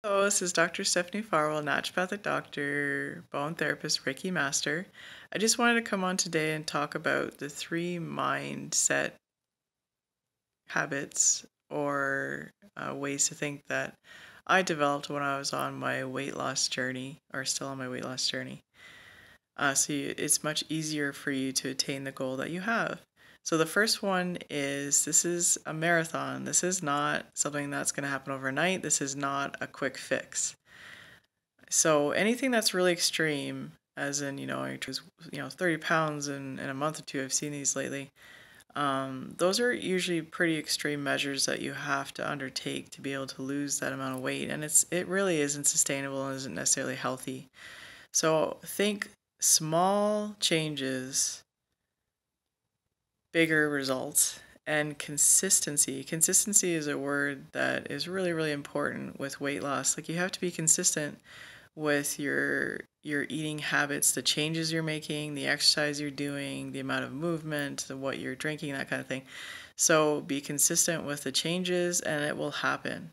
Hello, this is Dr. Stephanie Farwell, naturopathic doctor, bone therapist, Reiki master. I just wanted to come on today and talk about the 3 mindset habits or ways to think that I developed when I was on my weight loss journey, or still on my weight loss journey. It's much easier for you to attain the goal that you have. So the first one is, this is a marathon. This is not something that's going to happen overnight. This is not a quick fix. So anything that's really extreme, as in, I lose, 30 pounds in a month or two, I've seen these lately. Those are usually pretty extreme measures that you have to undertake to be able to lose that amount of weight. And it really isn't sustainable and isn't necessarily healthy. So think small changes, bigger results, and consistency. Consistency is a word that is really, really important with weight loss. Like, you have to be consistent with your eating habits, the changes you're making, the exercise you're doing, the amount of movement, what you're drinking, that kind of thing. So be consistent with the changes and it will happen.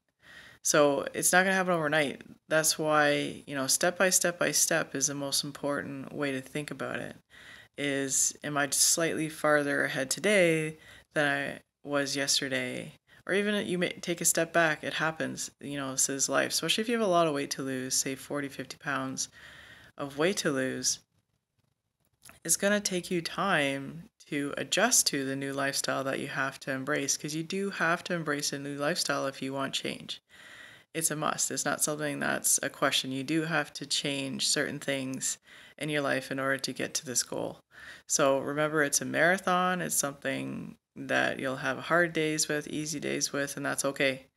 So it's not going to happen overnight. That's why, step by step is the most important way to think about it. Am I slightly farther ahead today than I was yesterday? Or even you may take a step back, it happens, this is life. Especially if you have a lot of weight to lose, say 40, 50 pounds of weight to lose, it's going to take you time to adjust to the new lifestyle that you have to embrace, because you do have to embrace a new lifestyle if you want change. It's a must. It's not something that's a question. You do have to change certain things in your life in order to get to this goal. So remember, it's a marathon. It's something that you'll have hard days with, easy days with, and that's okay.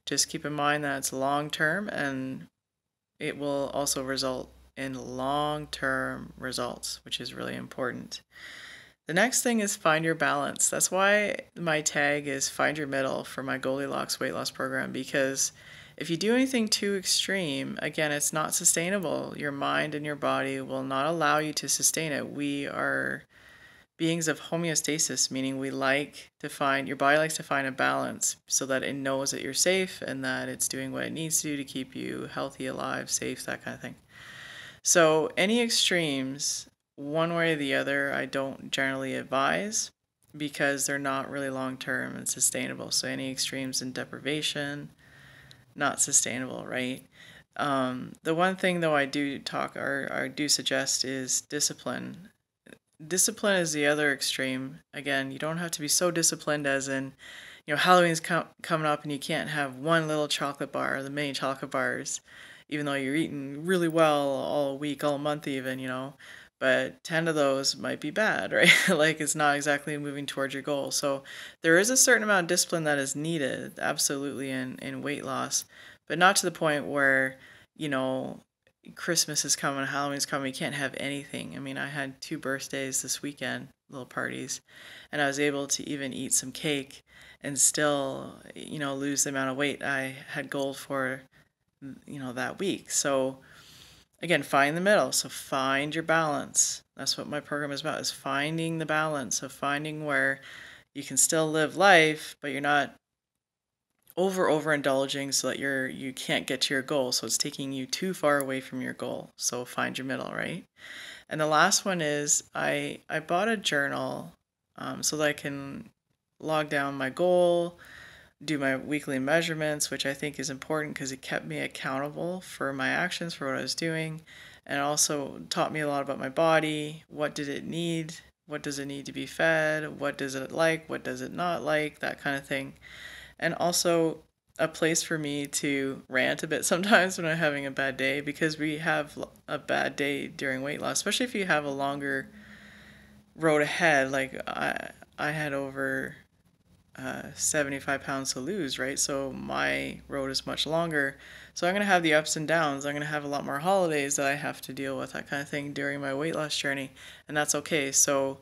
Just keep in mind that it's long term and it will also result in long-term results, which is really important. The next thing is find your balance. That's why my tag is Find Your Middle for my Goldilocks weight loss program, because if you do anything too extreme, again, it's not sustainable. Your mind and your body will not allow you to sustain it. We are beings of homeostasis, meaning your body likes to find a balance so that it knows that you're safe and that it's doing what it needs to do to keep you healthy, alive, safe, that kind of thing. So any extremes, one way or the other, I don't generally advise, because they're not really long-term and sustainable. So any extremes in deprivation, not sustainable, right? The one thing though I do talk or I do suggest is discipline. Discipline is the other extreme. Again, you don't have to be so disciplined as in, Halloween's coming up and you can't have one little chocolate bar or the many chocolate bars, even though you're eating really well all week, all month even. But 10 of those might be bad, right? Like, it's not exactly moving towards your goal. So there is a certain amount of discipline that is needed, absolutely, in weight loss, but not to the point where, you know, Christmas is coming, Halloween's coming, you can't have anything. I mean, I had 2 birthdays this weekend, little parties, and I was able to even eat some cake and still, lose the amount of weight I had goaled for, that week. So again, find the middle. So find your balance. That's what my program is about, is finding the balance of finding where you can still live life, but you're not overindulging so that you can't get to your goal. So it's taking you too far away from your goal. So find your middle, right? And the last one is, I bought a journal so that I can log down my goal, do my weekly measurements, which I think is important because it kept me accountable for my actions, for what I was doing, and also taught me a lot about my body. What did it need? What does it need to be fed? What does it like? What does it not like? That kind of thing. And also a place for me to rant a bit sometimes when I'm having a bad day, because we have a bad day during weight loss, especially if you have a longer road ahead. Like, I had over 75 pounds to lose, right? So my road is much longer. So I'm going to have the ups and downs. I'm going to have a lot more holidays that I have to deal with, that kind of thing, during my weight loss journey. And that's okay. So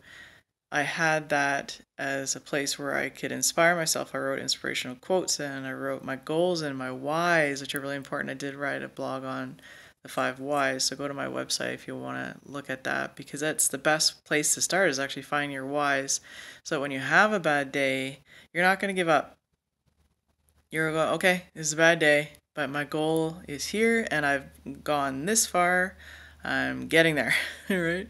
I had that as a place where I could inspire myself. I wrote inspirational quotes and I wrote my goals and my whys, which are really important. I did write a blog on the 5 whys, so go to my website if you want to look at that, because that's the best place to start, is actually finding your whys, so that when you have a bad day, you're not going to give up. You're going, okay, this is a bad day, but my goal is here and I've gone this far. I'm getting there, right?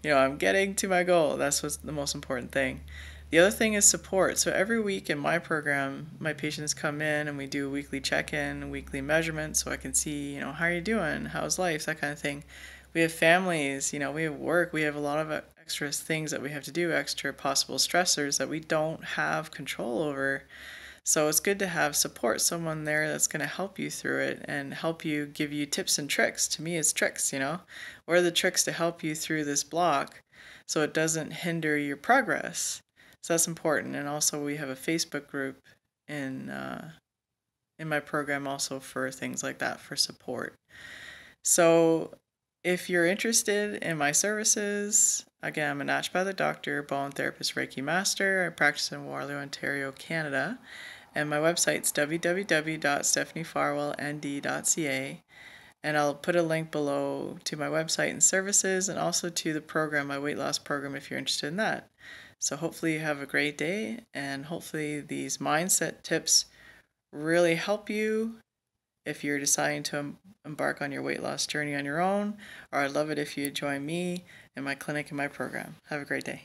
I'm getting to my goal. That's what's the most important thing. The other thing is support. So every week in my program, my patients come in and we do a weekly check-in, weekly measurement, so I can see, how are you doing? How's life? That kind of thing. We have families, we have work, we have a lot of extra things that we have to do, extra possible stressors that we don't have control over. So it's good to have support, someone there that's going to help you through it and help you, give you tips and tricks. To me, it's tricks, What are the tricks to help you through this block so it doesn't hinder your progress? So that's important. And also we have a Facebook group in my program also for things like that, for support. So if you're interested in my services, again, I'm a naturopathic doctor, bone therapist, Reiki master. I practice in Waterloo, Ontario, Canada. And my website's www.stephaniefarwellnd.ca. And I'll put a link below to my website and services, and also to the program, my weight loss program, if you're interested in that. So hopefully you have a great day, and hopefully these mindset tips really help you if you're deciding to embark on your weight loss journey on your own, or I'd love it if you join me in my clinic and my program. Have a great day.